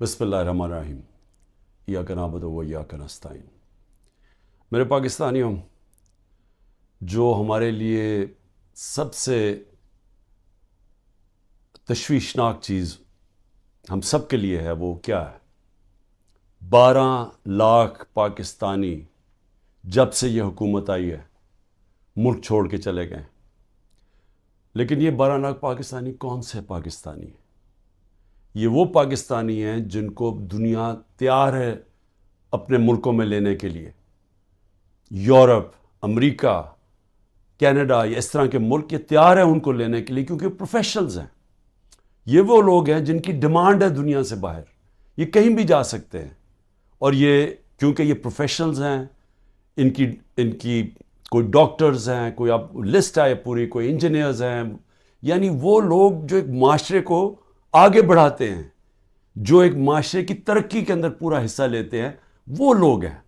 بسم اللہ الرحمن الرحیم ایاک نعبد و ایاک نستعین۔ میرے پاکستانیوں، جو ہمارے لیے سب سے تشویشناک چیز ہم سب کے لیے ہے وہ کیا ہے؟ 12 لاکھ پاکستانی جب سے یہ حکومت آئی ہے ملک چھوڑ کے چلے گئے۔ لیکن یہ 12 لاکھ پاکستانی کون سے پاکستانی ہیں؟ یہ وہ پاکستانی ہیں جن کو دنیا تیار ہے اپنے ملکوں میں لینے کے لیے۔ یورپ، امریکہ، کینیڈا، یہ اس طرح کے ملک یہ تیار ہیں ان کو لینے کے لیے، کیونکہ پروفیشنلز ہیں۔ یہ وہ لوگ ہیں جن کی ڈیمانڈ ہے دنیا سے باہر، یہ کہیں بھی جا سکتے ہیں۔ اور یہ کیونکہ یہ پروفیشنلز ہیں، ان کی کوئی ڈاکٹرز ہیں، کوئی اب لسٹ ہے پوری، کوئی انجینئرز ہیں، یعنی وہ لوگ جو ایک معاشرے کو آگے بڑھاتے ہیں، جو ایک معاشرے کی ترقی کے اندر پورا حصہ لیتے ہیں، وہ لوگ ہیں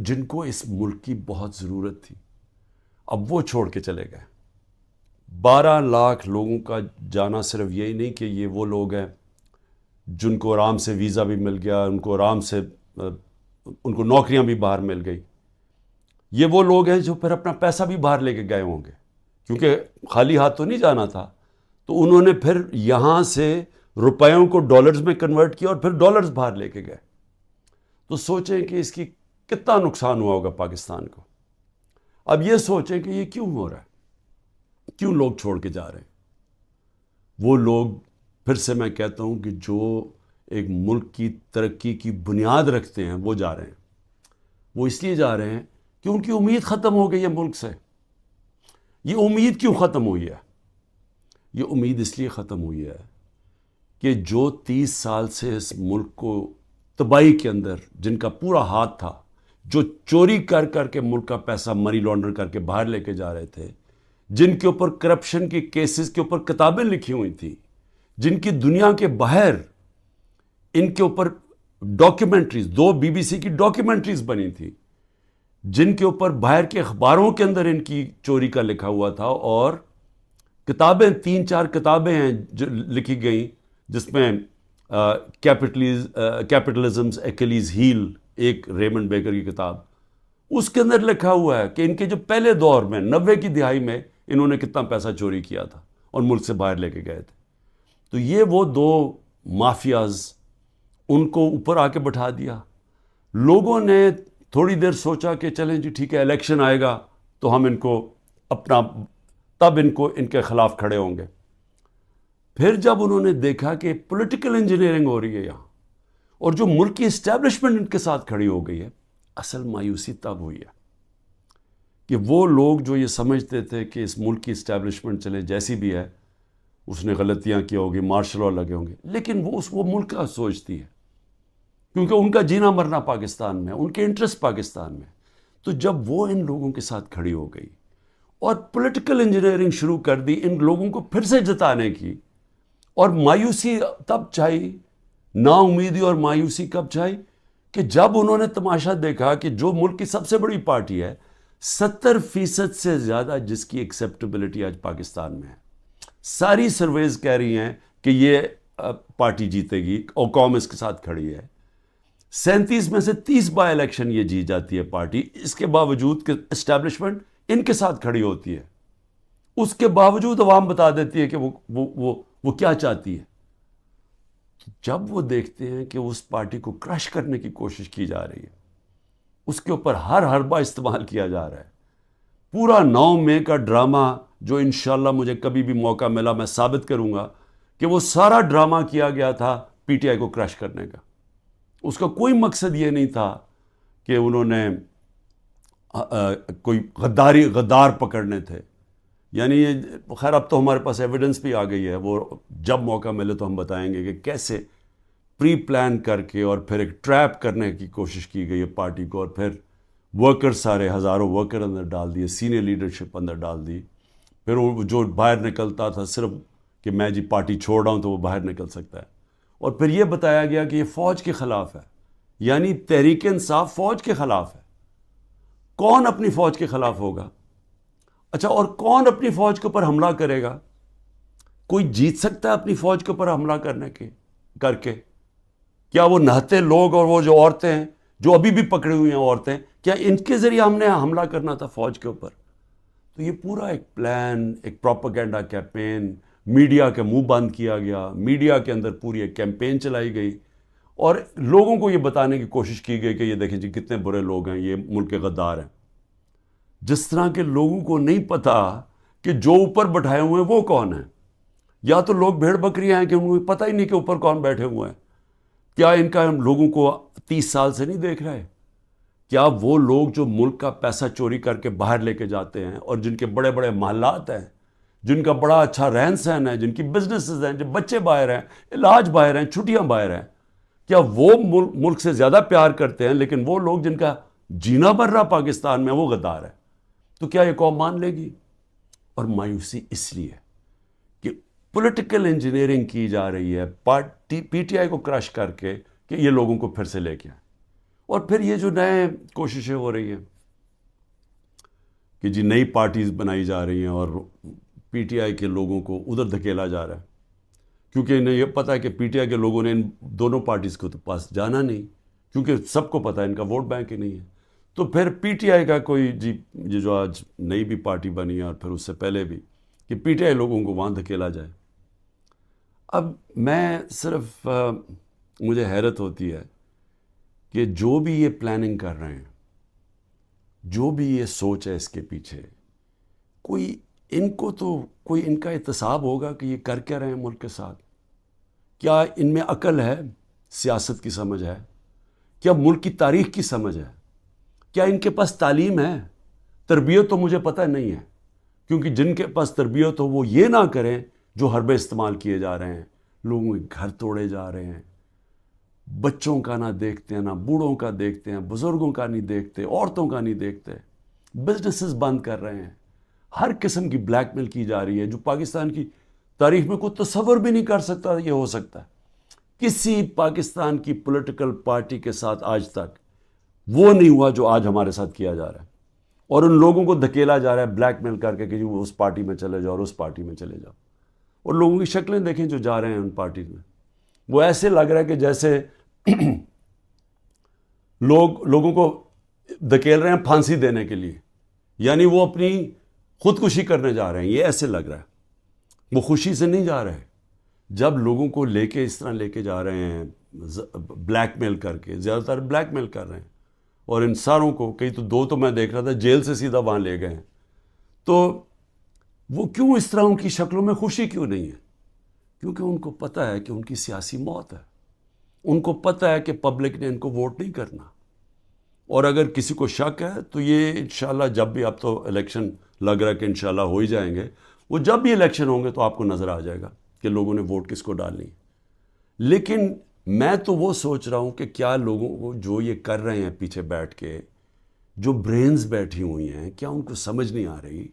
جن کو اس ملک کی بہت ضرورت تھی۔ اب وہ چھوڑ کے چلے گئے۔ 12 لاکھ لوگوں کا جانا صرف یہی نہیں کہ یہ وہ لوگ ہیں جن کو آرام سے ویزا بھی مل گیا، ان کو آرام سے ان کو نوکریاں بھی باہر مل گئی۔ یہ وہ لوگ ہیں جو پھر اپنا پیسہ بھی باہر لے کے گئے ہوں گے، کیونکہ خالی ہاتھ تو نہیں جانا تھا، تو انہوں نے پھر یہاں سے روپیوں کو ڈالرز میں کنورٹ کیا اور پھر ڈالرز باہر لے کے گئے۔ تو سوچیں کہ اس کی کتنا نقصان ہوا ہوگا پاکستان کو۔ اب یہ سوچیں کہ یہ کیوں ہو رہا ہے، کیوں لوگ چھوڑ کے جا رہے ہیں۔ وہ لوگ، پھر سے میں کہتا ہوں کہ جو ایک ملک کی ترقی کی بنیاد رکھتے ہیں وہ جا رہے ہیں۔ وہ اس لیے جا رہے ہیں کہ ان کی امید ختم ہو گئی ہے ملک سے۔ یہ امید کیوں ختم ہوئی ہے؟ یہ امید اس لیے ختم ہوئی ہے کہ جو 30 سال سے اس ملک کو تباہی کے اندر جن کا پورا ہاتھ تھا، جو چوری کر کر کے ملک کا پیسہ منی لانڈر کر کے باہر لے کے جا رہے تھے، جن کے اوپر کرپشن کے کیسز کے اوپر کتابیں لکھی ہوئی تھیں، جن کی دنیا کے باہر ان کے اوپر ڈاکیومنٹریز، 2 BBC کی ڈاکیومنٹریز بنی تھی، جن کے اوپر باہر کے اخباروں کے اندر ان کی چوری کا لکھا ہوا تھا، اور کتابیں 3-4 کتابیں ہیں جو لکھی گئیں، جس میں کیپٹلزمز ایکلیز ہیل، ایک ریمنڈ بیکر کی کتاب، اس کے اندر لکھا ہوا ہے کہ ان کے جو پہلے دور میں 90 کی دہائی میں انہوں نے کتنا پیسہ چوری کیا تھا اور ملک سے باہر لے کے گئے تھے۔ تو یہ وہ 2 مافیاز، ان کو اوپر آ کے بٹھا دیا۔ لوگوں نے تھوڑی دیر سوچا کہ چلیں جی ٹھیک ہے، الیکشن آئے گا تو ہم ان کو تب ان کے خلاف کھڑے ہوں گے۔ پھر جب انہوں نے دیکھا کہ پولیٹیکل انجینئرنگ ہو رہی ہے یہاں، اور جو ملک کی اسٹیبلشمنٹ ان کے ساتھ کھڑی ہو گئی ہے، اصل مایوسی تب ہوئی ہے کہ وہ لوگ جو یہ سمجھتے تھے کہ اس ملک کی اسٹیبلشمنٹ چلے جیسی بھی ہے، اس نے غلطیاں کی ہوگی، مارشل لا لگے ہوں گے، لیکن وہ ملک کا سوچتی ہے، کیونکہ ان کا جینا مرنا پاکستان میں، ان کے انٹرسٹ پاکستان میں۔ تو جب وہ ان لوگوں کے ساتھ کھڑی ہو گئی اور پولیٹیکل انجینئرنگ شروع کر دی ان لوگوں کو پھر سے جتانے کی، اور مایوسی تب چھائی، نا امیدی اور مایوسی کب چھائی کہ جب انہوں نے تماشا دیکھا کہ جو ملک کی سب سے بڑی پارٹی ہے، 70% سے زیادہ جس کی ایکسیپٹیبلٹی آج پاکستان میں ہے، ساری سرویز کہہ رہی ہیں کہ یہ پارٹی جیتے گی اور قوم اس کے ساتھ کھڑی ہے، 37 میں سے 30 بائی الیکشن یہ جیت جاتی ہے پارٹی، اس کے باوجود کہ اسٹیبلشمنٹ ان کے ساتھ کھڑی ہوتی ہے، اس کے باوجود عوام بتا دیتی ہے کہ وہ کیا چاہتی ہے۔ جب وہ دیکھتے ہیں کہ اس پارٹی کو کرش کرنے کی کوشش کی جا رہی ہے، اس کے اوپر ہر حربہ استعمال کیا جا رہا ہے، پورا 9 مئی کا ڈرامہ جو انشاءاللہ مجھے کبھی بھی موقع ملا میں ثابت کروں گا کہ وہ سارا ڈرامہ کیا گیا تھا PTI کو کرش کرنے کا۔ اس کا کوئی مقصد یہ نہیں تھا کہ انہوں نے کوئی غدار پکڑنے تھے، یعنی خیر اب تو ہمارے پاس ایویڈنس بھی آ گئی ہے، وہ جب موقع ملے تو ہم بتائیں گے کہ کیسے پری پلان کر کے اور پھر ایک ٹریپ کرنے کی کوشش کی گئی ہے پارٹی کو، اور پھر ورکر سارے ہزاروں ورکر اندر ڈال دیے، سینئر لیڈرشپ اندر ڈال دی، پھر وہ جو باہر نکلتا تھا صرف کہ میں جی پارٹی چھوڑ رہا ہوں تو وہ باہر نکل سکتا ہے، اور پھر یہ بتایا گیا کہ یہ فوج کے خلاف ہے، یعنی تحریک انصاف فوج کے خلاف ہے۔ کون اپنی فوج کے خلاف ہوگا؟ اچھا، اور کون اپنی فوج کے اوپر حملہ کرے گا؟ کوئی جیت سکتا ہے اپنی فوج کے اوپر حملہ کر کے؟ کیا وہ نہتے لوگ اور وہ جو عورتیں ہیں جو ابھی بھی پکڑی ہوئی ہیں عورتیں، کیا ان کے ذریعے ہم نے حملہ کرنا تھا فوج کے اوپر؟ تو یہ پورا ایک پلان، ایک پروپیگنڈا کیمپین، میڈیا کے منہ بند کیا گیا، میڈیا کے اندر پوری ایک کیمپین چلائی گئی اور لوگوں کو یہ بتانے کی کوشش کی گئی کہ یہ دیکھیں جی کتنے برے لوگ ہیں، یہ ملک کے غدار ہیں. جس طرح کے لوگوں کو نہیں پتا کہ جو اوپر بٹھائے ہوئے ہیں وہ کون ہیں. یا تو لوگ بھیڑ بکریاں ہیں کہ ان کو پتہ ہی نہیں کہ اوپر کون بیٹھے ہوئے ہیں. کیا ان کا لوگوں کو 30 سال سے نہیں دیکھ رہے؟ کیا وہ لوگ جو ملک کا پیسہ چوری کر کے باہر لے کے جاتے ہیں اور جن کے بڑے بڑے محلات ہیں، جن کا بڑا اچھا رہن سہن ہے، جن کی بزنسز ہیں، جن بچے باہر ہیں، علاج باہر ہیں، چھٹیاں باہر ہیں، کیا وہ ملک سے زیادہ پیار کرتے ہیں؟ لیکن وہ لوگ جن کا جینا بھر رہا پاکستان میں وہ غدار ہے. تو کیا یہ قوم مان لے گی؟ اور مایوسی اس لیے کہ پولیٹیکل انجینئرنگ کی جا رہی ہے پی ٹی آئی کو کرش کر کے کہ یہ لوگوں کو پھر سے لے کے آئیں. اور پھر یہ جو نئے کوششیں ہو رہی ہیں کہ جی نئی پارٹیز بنائی جا رہی ہیں اور پی ٹی آئی کے لوگوں کو ادھر دھکیلا جا رہا ہے، کیونکہ انہیں یہ پتہ ہے کہ پی ٹی آئی کے لوگوں نے ان دونوں پارٹیز کو تو پاس جانا نہیں، کیونکہ سب کو پتہ ہے ان کا ووٹ بینک ہی نہیں ہے. تو پھر پی ٹی آئی کا کوئی جی یہ جو آج نئی بھی پارٹی بنی ہے اور پھر اس سے پہلے بھی کہ پی ٹی آئی لوگوں کو وہاں دھکیلا جائے. اب میں صرف مجھے حیرت ہوتی ہے کہ جو بھی یہ پلاننگ کر رہے ہیں، جو بھی یہ سوچ ہے اس کے پیچھے، کوئی ان کو تو کوئی ان کا احتساب ہوگا کہ یہ کر کیا رہے ہیں ملک کے ساتھ؟ کیا ان میں عقل ہے، سیاست کی سمجھ ہے، کیا ملک کی تاریخ کی سمجھ ہے، کیا ان کے پاس تعلیم ہے؟ تربیت تو مجھے پتہ نہیں ہے، کیونکہ جن کے پاس تربیت ہو وہ یہ نہ کریں جو حربے استعمال کیے جا رہے ہیں. لوگوں کے گھر توڑے جا رہے ہیں، بچوں کا نہ دیکھتے ہیں، نہ بوڑھوں کا دیکھتے ہیں، بزرگوں کا نہیں دیکھتے، عورتوں کا نہیں دیکھتے، بزنسز بند کر رہے ہیں، ہر قسم کی بلیک میل کی جا رہی ہے جو پاکستان کی تاریخ میں کوئی تصور بھی نہیں کر سکتا یہ ہو سکتا ہے. کسی پاکستان کی پولیٹیکل پارٹی کے ساتھ آج تک وہ نہیں ہوا جو آج ہمارے ساتھ کیا جا رہا ہے. اور ان لوگوں کو دھکیلا جا رہا ہے بلیک میل کر کے کہ وہ اس پارٹی میں چلے جاؤ اور اس پارٹی میں چلے جاؤ. اور لوگوں کی شکلیں دیکھیں جو جا رہے ہیں ان پارٹیز میں، وہ ایسے لگ رہا ہے کہ جیسے لوگوں کو دھکیل رہے ہیں پھانسی دینے کے لیے، یعنی وہ اپنی خودکشی کرنے جا رہے ہیں. یہ ایسے لگ رہا ہے، وہ خوشی سے نہیں جا رہے. جب لوگوں کو لے کے اس طرح لے کے جا رہے ہیں بلیک میل کر کے، زیادہ تر بلیک میل کر رہے ہیں، اور ان ساروں کو کئی تو دو تو میں دیکھ رہا تھا جیل سے سیدھا وہاں لے گئے ہیں. تو وہ کیوں اس طرح ان کی شکلوں میں خوشی کیوں نہیں ہے؟ کیونکہ ان کو پتہ ہے کہ ان کی سیاسی موت ہے. ان کو پتہ ہے کہ پبلک نے ان کو ووٹ نہیں کرنا. اور اگر کسی کو شک ہے تو یہ انشاءاللہ جب بھی، اب تو الیکشن لگ رہا ہے کہ انشاءاللہ ہو ہی جائیں گے، وہ جب بھی الیکشن ہوں گے تو آپ کو نظر آ جائے گا کہ لوگوں نے ووٹ کس کو ڈالنی ہے. لیکن میں تو وہ سوچ رہا ہوں کہ کیا لوگوں کو جو یہ کر رہے ہیں پیچھے بیٹھ کے، جو برینز بیٹھی ہوئی ہیں، کیا ان کو سمجھ نہیں آ رہی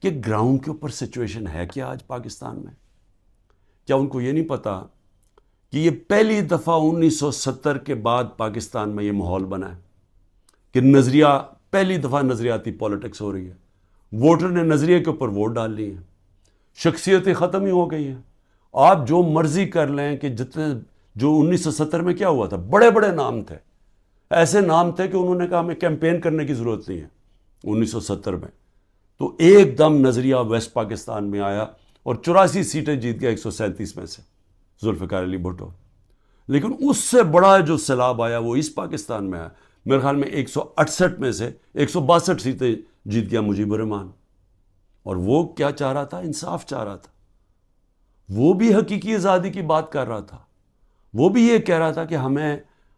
کہ گراؤنڈ کے اوپر سچویشن ہے کیا آج پاکستان میں؟ کیا ان کو یہ نہیں پتا کہ یہ پہلی دفعہ 1970 کے بعد پاکستان میں یہ ماحول بنا ہے کہ نظریہ، پہلی دفعہ نظریاتی پولیٹکس ہو رہی ہے. ووٹر نے نظریے کے اوپر ووٹ ڈال لی ہیں، شخصیتیں ختم ہی ہو گئی ہیں. آپ جو مرضی کر لیں کہ جتنے جو 1970 میں کیا ہوا تھا، بڑے بڑے نام تھے، ایسے نام تھے کہ انہوں نے کہا ہمیں کیمپین کرنے کی ضرورت نہیں ہے 1970 میں. تو ایک دم نظریہ ویسٹ پاکستان میں آیا اور 84 سیٹیں جیت گیا 137 میں سے ذوالفقار علی بھٹو. لیکن اس سے بڑا جو سیلاب آیا وہ اس پاکستان میں آیا. میرے خیال میں 168 میں سے 162 سیٹیں جیت گیا مجیب الرحمان. اور وہ کیا چاہ رہا تھا؟ انصاف چاہ رہا تھا. وہ بھی حقیقی آزادی کی بات کر رہا تھا. وہ بھی یہ کہہ رہا تھا کہ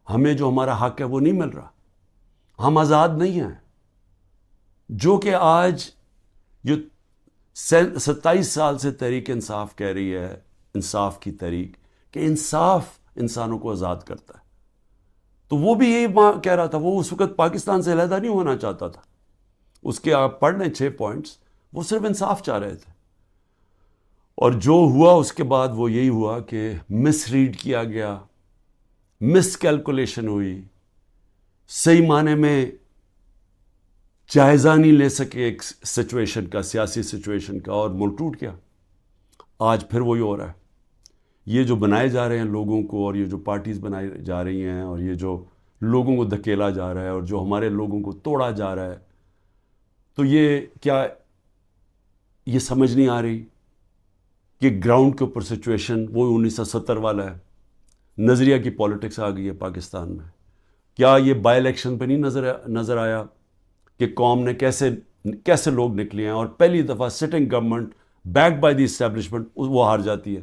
ہمیں جو ہمارا حق ہے وہ نہیں مل رہا، ہم آزاد نہیں ہیں. جو کہ آج یہ 27 سال سے تحریک انصاف کہہ رہی ہے، انصاف کی تحریک، کہ انصاف انسانوں کو آزاد کرتا ہے. تو وہ بھی یہی کہہ رہا تھا. وہ اس وقت پاکستان سے علیحدہ نہیں ہونا چاہتا تھا. اس کے آپ پڑھ لیں 6 پوائنٹس، وہ صرف انصاف چاہ رہے تھے. اور جو ہوا اس کے بعد وہ یہی ہوا کہ مس ریڈ کیا گیا، مس کیلکولیشن ہوئی، صحیح معنی میں جائزہ نہیں لے سکے ایک سچویشن کا، سیاسی سچویشن کا، اور ملک ٹوٹ گیا. آج پھر وہی ہو رہا ہے. یہ جو بنائے جا رہے ہیں لوگوں کو، اور یہ جو پارٹیز بنائی جا رہی ہیں، اور یہ جو لوگوں کو دھکیلا جا رہا ہے، اور جو ہمارے لوگوں کو توڑا جا رہا ہے، تو یہ کیا یہ سمجھ نہیں آ رہی کہ گراؤنڈ کے اوپر سچویشن وہ 1970 والا ہے؟ نظریہ کی پولیٹکس آ گئی ہے پاکستان میں. کیا یہ بائی الیکشن پہ نہیں نظر آیا کہ قوم نے کیسے لوگ نکلے ہیں، اور پہلی دفعہ sitting government back by the establishment وہ ہار جاتی ہے؟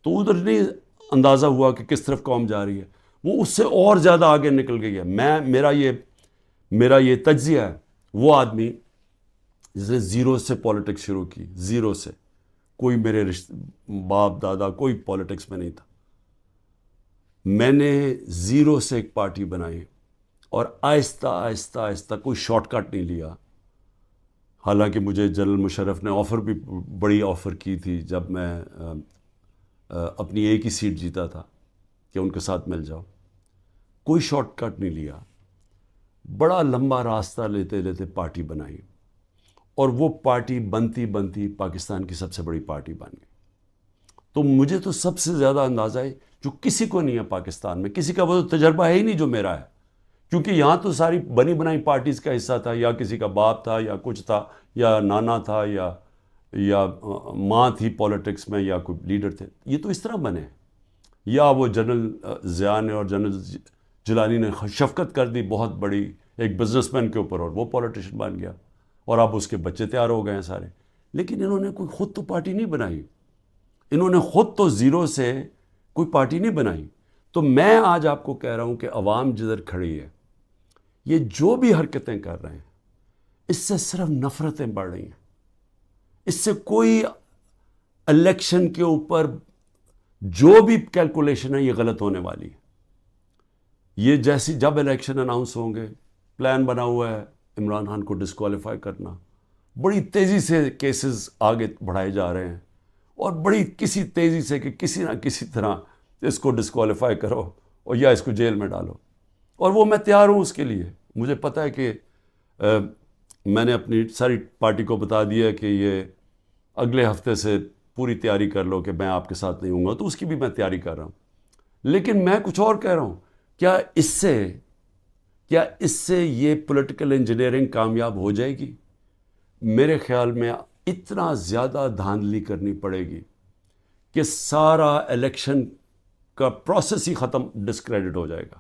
تو ادھر نہیں اندازہ ہوا کہ کس طرف قوم جا رہی ہے، وہ اس سے اور زیادہ آگے نکل گئی ہے. میرا یہ تجزیہ ہے. وہ آدمی جس نے زیرو سے پولیٹکس شروع کی، زیرو سے، کوئی میرے باپ دادا کوئی پولیٹکس میں نہیں تھا، میں نے زیرو سے ایک پارٹی بنائی، اور آہستہ آہستہ آہستہ کوئی شارٹ کٹ نہیں لیا. حالانکہ مجھے جنرل مشرف نے آفر بھی بڑی آفر کی تھی جب میں اپنی ایک ہی سیٹ جیتا تھا کہ ان کے ساتھ مل جاؤ. کوئی شارٹ کٹ نہیں لیا، بڑا لمبا راستہ لیتے لیتے پارٹی بنائی، اور وہ پارٹی بنتی بنتی پاکستان کی سب سے بڑی پارٹی بن گئی. تو مجھے تو سب سے زیادہ اندازہ ہے جو کسی کو نہیں ہے پاکستان میں، کسی کا وہ تجربہ ہے ہی نہیں جو میرا ہے، کیونکہ یہاں تو ساری بنی بنائی پارٹیز کا حصہ تھا، یا کسی کا باپ تھا، یا کچھ تھا، یا نانا تھا، یا ماں تھی پولیٹکس میں، یا کوئی لیڈر تھے. یہ تو اس طرح بنے، یا وہ جنرل ضیاء نے اور جنرل جیلانی نے شفقت کر دی بہت بڑی ایک بزنس مین کے اوپر، اور وہ پولیٹیشین بن گیا، اور اب اس کے بچے تیار ہو گئے ہیں سارے. لیکن انہوں نے کوئی خود تو پارٹی نہیں بنائی، انہوں نے خود تو زیرو سے کوئی پارٹی نہیں بنائی. تو میں آج آپ کو کہہ رہا ہوں کہ عوام جدھر کھڑی ہے، یہ جو بھی حرکتیں کر رہے ہیں، اس سے صرف نفرتیں بڑھ رہی ہیں. اس سے کوئی الیکشن کے اوپر جو بھی کیلکولیشن ہے یہ غلط ہونے والی ہے. یہ جیسی جب الیکشن اناؤنس ہوں گے، پلان بنا ہوا ہے عمران خان کو ڈسکوالیفائی کرنا، بڑی تیزی سے کیسز آگے بڑھائے جا رہے ہیں، اور بڑی کسی تیزی سے کہ کسی نہ کسی طرح اس کو ڈسکوالیفائی کرو اور یا اس کو جیل میں ڈالو. اور وہ میں تیار ہوں اس کے لیے. مجھے پتہ ہے کہ میں نے اپنی ساری پارٹی کو بتا دیا کہ یہ اگلے ہفتے سے پوری تیاری کر لو کہ میں آپ کے ساتھ نہیں ہوں گا، تو اس کی بھی میں تیاری کر رہا ہوں. لیکن میں کچھ اور کہہ رہا ہوں، کیا اس سے یہ پولیٹیکل انجینئرنگ کامیاب ہو جائے گی؟ میرے خیال میں اتنا زیادہ دھاندلی کرنی پڑے گی کہ سارا الیکشن کا پروسیس ہی ختم، ڈسکریڈٹ ہو جائے گا.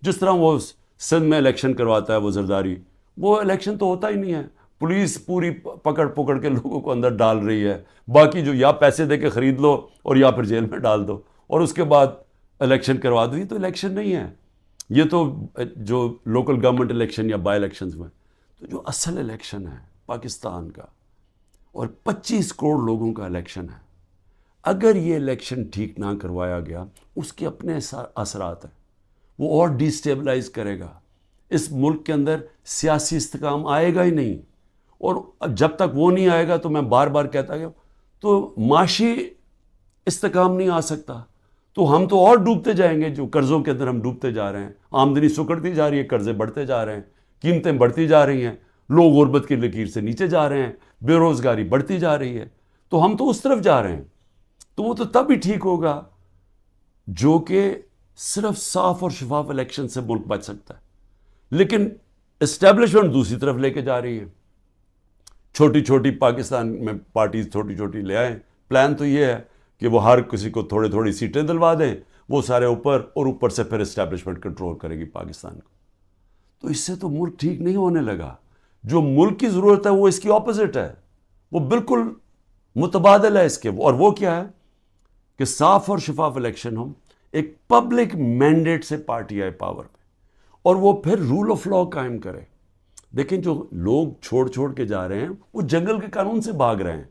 جس طرح وہ سندھ میں الیکشن کرواتا ہے وہ زرداری، وہ الیکشن تو ہوتا ہی نہیں ہے، پولیس پوری پکڑ کے لوگوں کو اندر ڈال رہی ہے، باقی جو یا پیسے دے کے خرید لو اور یا پھر جیل میں ڈال دو، اور اس کے بعد الیکشن کروا دو. یہ تو الیکشن نہیں ہے، یہ تو جو لوکل گورنمنٹ الیکشن یا بائی الیکشنز میں. تو جو اصل الیکشن ہے پاکستان کا، اور 25 کروڑ لوگوں کا الیکشن ہے، اگر یہ الیکشن ٹھیک نہ کروایا گیا، اس کے اپنے اثرات ہیں، وہ اور ڈی اسٹیبلائز کرے گا. اس ملک کے اندر سیاسی استحکام آئے گا ہی نہیں، اور جب تک وہ نہیں آئے گا تو میں بار بار کہتا ہوں تو معاشی استحکام نہیں آ سکتا. تو ہم تو اور ڈوبتے جائیں گے، جو قرضوں کے اندر ہم ڈوبتے جا رہے ہیں، آمدنی سکڑتی جا رہی ہے، قرضے بڑھتے جا رہے ہیں، قیمتیں بڑھتی جا رہی ہیں، لوگ غربت کی لکیر سے نیچے جا رہے ہیں، بے روزگاری بڑھتی جا رہی ہے. تو ہم تو اس طرف جا رہے ہیں. تو وہ تو تب ہی ٹھیک ہوگا جو کہ صرف صاف اور شفاف الیکشن سے ملک بچ سکتا ہے. لیکن اسٹیبلشمنٹ دوسری طرف لے کے جا رہی ہے. چھوٹی چھوٹی پاکستان میں پارٹیز چھوٹی چھوٹی لے آئیں. پلان تو یہ ہے کہ وہ ہر کسی کو تھوڑی سیٹیں دلوا دیں، وہ سارے اوپر، اور اوپر سے پھر اسٹیبلشمنٹ کنٹرول کرے گی پاکستان کو. تو اس سے تو ملک ٹھیک نہیں ہونے لگا. جو ملک کی ضرورت ہے وہ اس کی اپوزٹ ہے، وہ بالکل متبادل ہے اس کے. اور وہ کیا ہے کہ صاف اور شفاف الیکشن ہو، ایک پبلک مینڈیٹ سے پارٹی آئے پاور پہ، اور وہ پھر رول آف لا قائم کرے. دیکھیں جو لوگ چھوڑ کے جا رہے ہیں وہ جنگل کے قانون سے بھاگ رہے ہیں.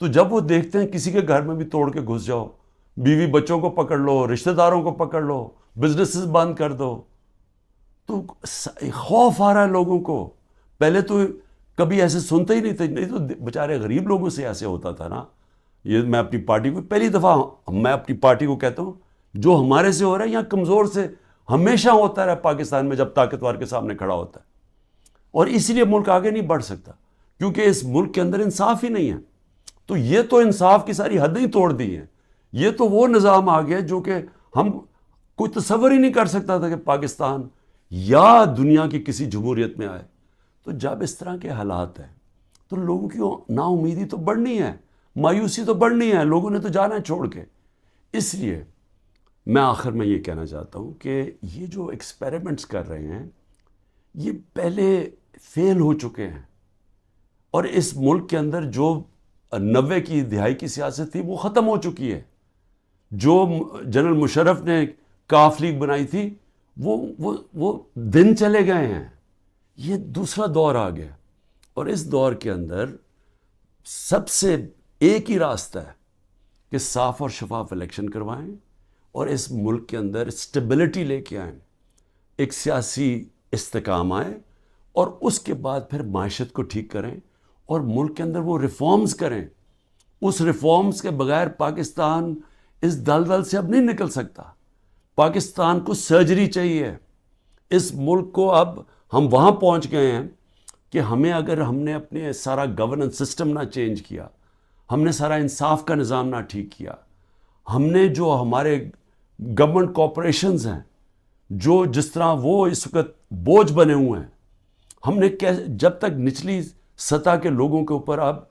تو جب وہ دیکھتے ہیں کسی کے گھر میں بھی توڑ کے گھس جاؤ، بیوی بچوں کو پکڑ لو، رشتہ داروں کو پکڑ لو، بزنسز بند کر دو، تو خوف آ رہا ہے لوگوں کو. پہلے تو کبھی ایسے سنتے ہی نہیں تھے، نہیں تو بیچارے غریب لوگوں سے ایسے ہوتا تھا نا. یہ میں اپنی پارٹی کو پہلی دفعہ میں اپنی پارٹی کو کہتا ہوں، جو ہمارے سے ہو رہا ہے یا کمزور سے ہمیشہ ہوتا رہا پاکستان میں جب طاقتور کے سامنے کھڑا ہوتا ہے. اور اسی لیے ملک آگے نہیں بڑھ سکتا، کیونکہ اس ملک کے اندر انصاف ہی نہیں ہے. تو یہ تو انصاف کی ساری حدیں ہی توڑ دی ہیں. یہ تو وہ نظام آ گیا جو کہ ہم کوئی تصور ہی نہیں کر سکتا تھا کہ پاکستان یا دنیا کی کسی جمہوریت میں آئے. تو جب اس طرح کے حالات ہیں تو لوگوں کی نا امیدی تو بڑھنی ہے, مایوسی تو بڑھنی ہے, لوگوں نے تو جانا ہے چھوڑ کے. اس لیے میں آخر میں یہ کہنا چاہتا ہوں کہ یہ جو ایکسپیریمنٹس کر رہے ہیں یہ پہلے فیل ہو چکے ہیں, اور اس ملک کے اندر جو 90 کی دہائی کی سیاست تھی وہ ختم ہو چکی ہے. جو جنرل مشرف نے کاف لیگ بنائی تھی وہ دن چلے گئے ہیں. یہ دوسرا دور آ گیا, اور اس دور کے اندر سب سے ایک ہی راستہ ہے کہ صاف اور شفاف الیکشن کروائیں اور اس ملک کے اندر اسٹیبلٹی لے کے آئیں, ایک سیاسی استحکام آئے, اور اس کے بعد پھر معیشت کو ٹھیک کریں اور ملک کے اندر وہ ریفارمز کریں. اس ریفارمز کے بغیر پاکستان اس دلدل سے اب نہیں نکل سکتا. پاکستان کو سرجری چاہیے. اس ملک کو اب ہم وہاں پہنچ گئے ہیں کہ اگر ہم نے اپنے سارا گورننس سسٹم نہ چینج کیا, ہم نے سارا انصاف کا نظام نہ ٹھیک کیا, ہم نے جو ہمارے گورنمنٹ کارپوریشنز ہیں جو جس طرح وہ اس وقت بوجھ بنے ہوئے ہیں, ہم نے جب تک نچلی سطح کے لوگوں کے اوپر اب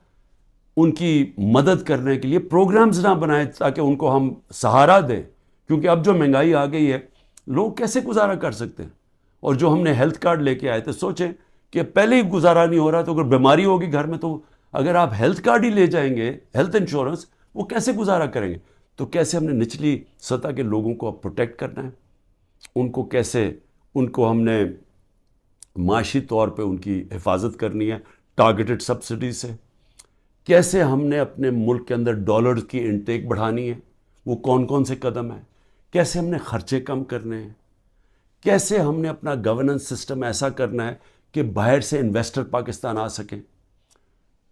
ان کی مدد کرنے کے لیے پروگرامز نہ بنائے تاکہ ان کو ہم سہارا دیں, کیونکہ اب جو مہنگائی آ گئی ہے لوگ کیسے گزارا کر سکتے ہیں. اور جو ہم نے ہیلتھ کارڈ لے کے آئے تھے, سوچیں کہ پہلے ہی گزارا نہیں ہو رہا تو اگر بیماری ہوگی گھر میں تو اگر آپ ہیلتھ کارڈ ہی لے جائیں گے, ہیلتھ انشورنس, وہ کیسے گزارا کریں گے. تو کیسے ہم نے نچلی سطح کے لوگوں کو اب پروٹیکٹ کرنا ہے, ان کو ہم نے معاشی طور پہ ان کی حفاظت کرنی ہے ٹارگیٹڈ سبسڈی سے. کیسے ہم نے اپنے ملک کے اندر ڈالرز کی انٹیک بڑھانی ہے, وہ کون سے قدم ہیں. کیسے ہم نے خرچے کم کرنے ہیں. کیسے ہم نے اپنا گورننس سسٹم ایسا کرنا ہے کہ باہر سے انویسٹر پاکستان آ سکیں.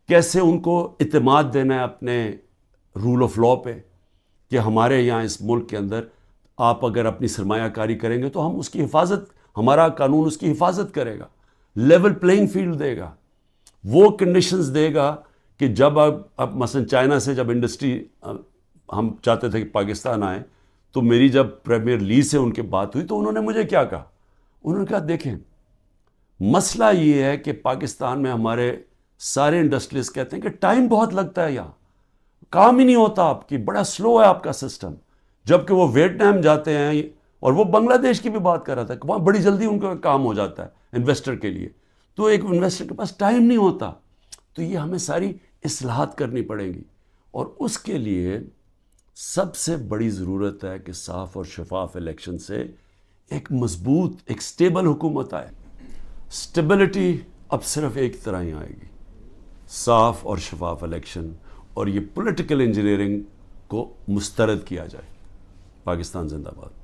کیسے ان کو اعتماد دینا ہے اپنے رول آف لا پہ کہ ہمارے یہاں اس ملک کے اندر آپ اگر اپنی سرمایہ کاری کریں گے تو ہم اس کی حفاظت, ہمارا قانون اس کی حفاظت کرے گا, لیول پلینگ فیلڈ دے گا, وہ کنڈیشنز دے گا کہ جب اب مثلا چائنا سے جب انڈسٹری ہم چاہتے تھے کہ پاکستان آئے تو میری جب پریمیئر لی سے ان کے بات ہوئی تو انہوں نے مجھے کیا کہا, انہوں نے کہا دیکھیں مسئلہ یہ ہے کہ پاکستان میں ہمارے سارے انڈسٹریز کہتے ہیں کہ ٹائم بہت لگتا ہے, یہاں کام ہی نہیں ہوتا آپ کی, بڑا سلو ہے آپ کا سسٹم. جبکہ وہ ویتنام جاتے ہیں, اور وہ بنگلہ دیش کی بھی بات کر رہا تھا کہ وہاں بڑی جلدی ان کا کام ہو جاتا ہے انویسٹر کے لیے. تو ایک انویسٹر کے پاس ٹائم نہیں ہوتا. تو یہ ہمیں ساری اصلاحات کرنی پڑیں گی, اور اس کے لیے سب سے بڑی ضرورت ہے کہ صاف اور شفاف الیکشن سے ایک مضبوط, ایک سٹیبل حکومت آئے. سٹیبلٹی اب صرف ایک طرح ہی آئے گی, صاف اور شفاف الیکشن, اور یہ پولیٹیکل انجینئرنگ کو مسترد کیا جائے. پاکستان زندہ باد.